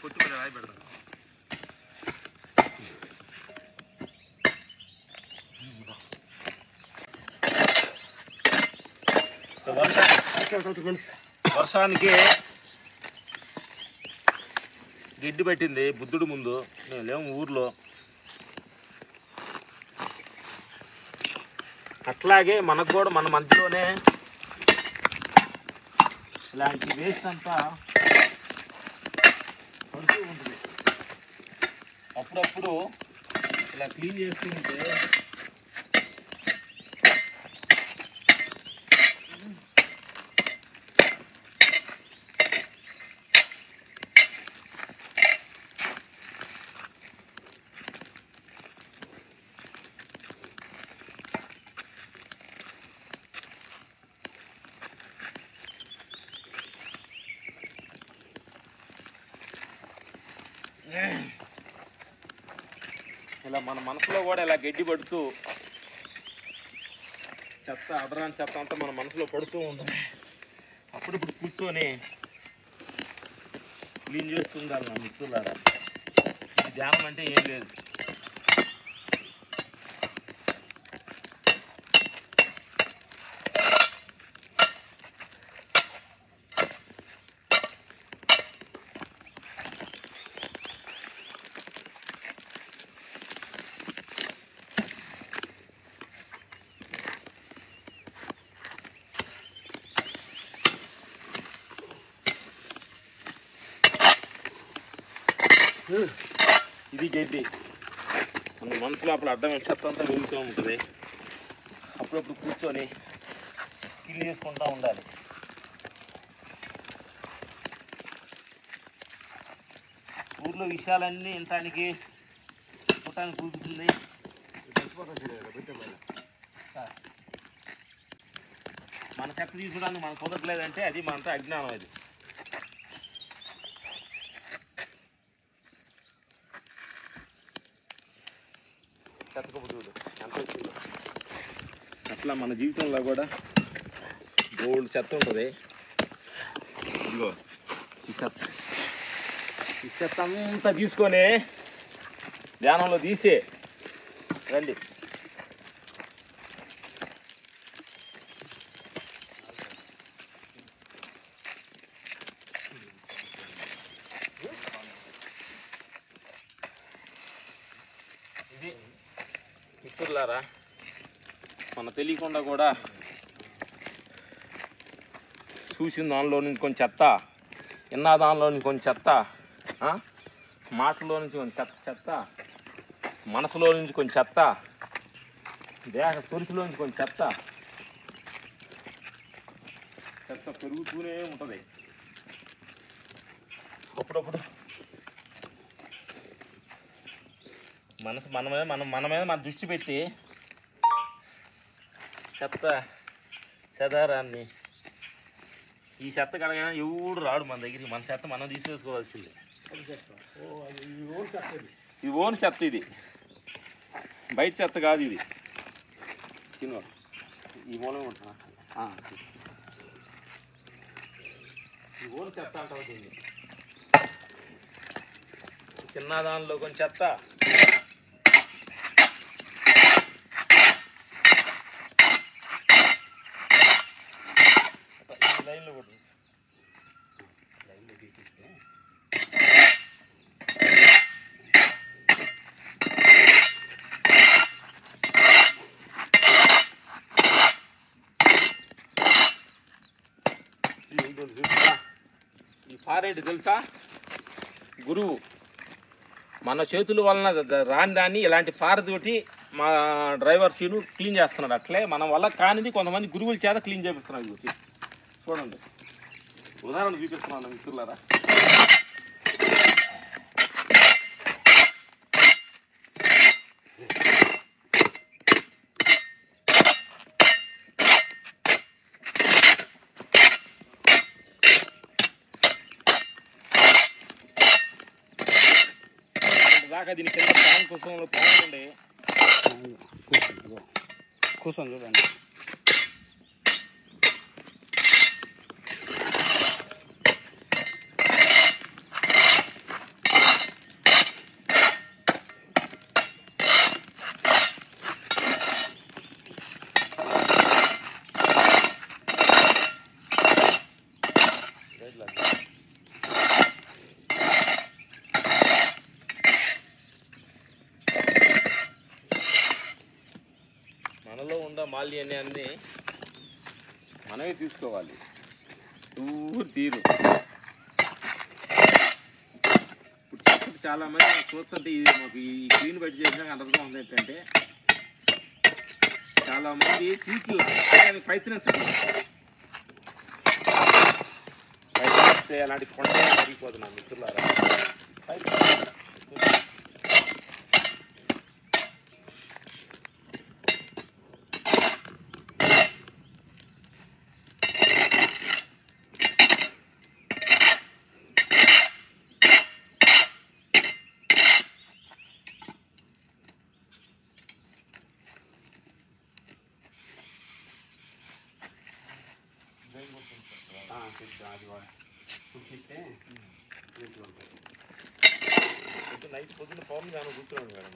కొట్టుకుని రాయి పెడతాను. వర్షానికి గిడ్డి పెట్టింది బుద్ధుడు ముందు. మేము లేము ఊర్లో. అట్లాగే మనకు కూడా మన మధ్యలోనే ఇలాంటి వేస్ట్ అంతా పడుతూ ఉంటుంది. అప్పుడప్పుడు ఇలా క్లీన్ చేస్తూ ఉంటే ఇలా మన మనసులో కూడా ఇలా గడ్డి పడుతూ చెత్త అడరాని చెత్త అంతా మన మనసులో పడుతూ ఉంటుంది. అప్పుడప్పుడు కూర్చొని క్లీన్ చేస్తుండాలి నా మిత్రులారా. ఇది ధ్యానం అంటే ఏం లేదు. ఇది గడ్డి మన మనసు లోపల అడ్డం చెత్త అంతా వెళ్తూ ఉంటుంది. అప్పుడప్పుడు కూర్చొని క్లీన్ చేసుకుంటూ ఉండాలి. ఊర్లో విషయాలన్నీ వినటానికి చూడటానికి కూర్చుంది. మన చెత్త తీసుకోవడానికి మనకు కుదరట్లేదంటే అది మనతో అజ్ఞానం. అది చెత్తకు బుద్ధుడు ఎంత వచ్చిందో అట్లా మన జీవితంలో కూడా బోల్డ్ చెత్త ఉంటుంది. ఇదిగో ఈ చెత్త అంతా తీసుకొని ధ్యానంలో తీసే రండి. ఇది మిత్రులారా, మన తెలియకుండా కూడా చూసిన దానిలో నుంచి కొంచెం చెత్త, విన్నా దానిలో నుంచి కొంచెం చెత్త, మాటలో నుంచి కొంచెం చెత్త, మనసులో నుంచి కొంచెం చెత్త, దేహ తొలుసులో నుంచి కొంచెం చెత్త పెరుగుతూనే ఉంటుంది. అప్పుడప్పుడు మన మీద మన దృష్టి పెట్టి చెదారాన్ని ఈ చెత్త కడగా ఎవడు రాడు మన దగ్గరికి. మన చెత్త మనం తీసేసుకోవాల్సింది. ఇది ఓన్ చెత్త, ఇది బయట చెత్త కాదు. ఇది చిన్న ఈ మూలం ఉంటున్నా ఈ ఓన్ చెత్త అంటుంది. చిన్న దానిలో కొంచెం చెత్త, లైన్లో కొట్టు. లైన్లో తీపిస్తే ఈ ఫారెడ్ తెలుసా? గురువు మన చేతుల వలన రాని దాన్ని ఇలాంటి ఫార్ తోటి మా డ్రైవర్ సీను క్లీన్ చేస్తున్నాడు. అట్లే మన వల్ల కానిది కొంతమంది గురువుల చేత క్లీన్ చేపిస్తున్నారు. ఇది చూడండి, ఉదాహరణ చూపిస్తున్నాను మిత్రులారా. దాకా దీని కింద పాన్ కుసంలో పాన్ ఉండే కూర్చొని చూడండి. కాలనీ అన్నీ మనమే తీసుకోవాలి. తీరు ఇప్పుడు చాలా మంది నాకు చూస్తుంటే ఇది మాకు ఈ గ్రీన్ బెడ్ చేసినాక అందరితో ఉంది ఏంటంటే చాలా మంది తీర్చి ప్రయత్నిస్తారు. అలాంటి కొండ జరిగిపోతున్నాం మిత్రులారా. నైట్ పొద్దున్న పవన్ గాను కూర్చోండి మేడం.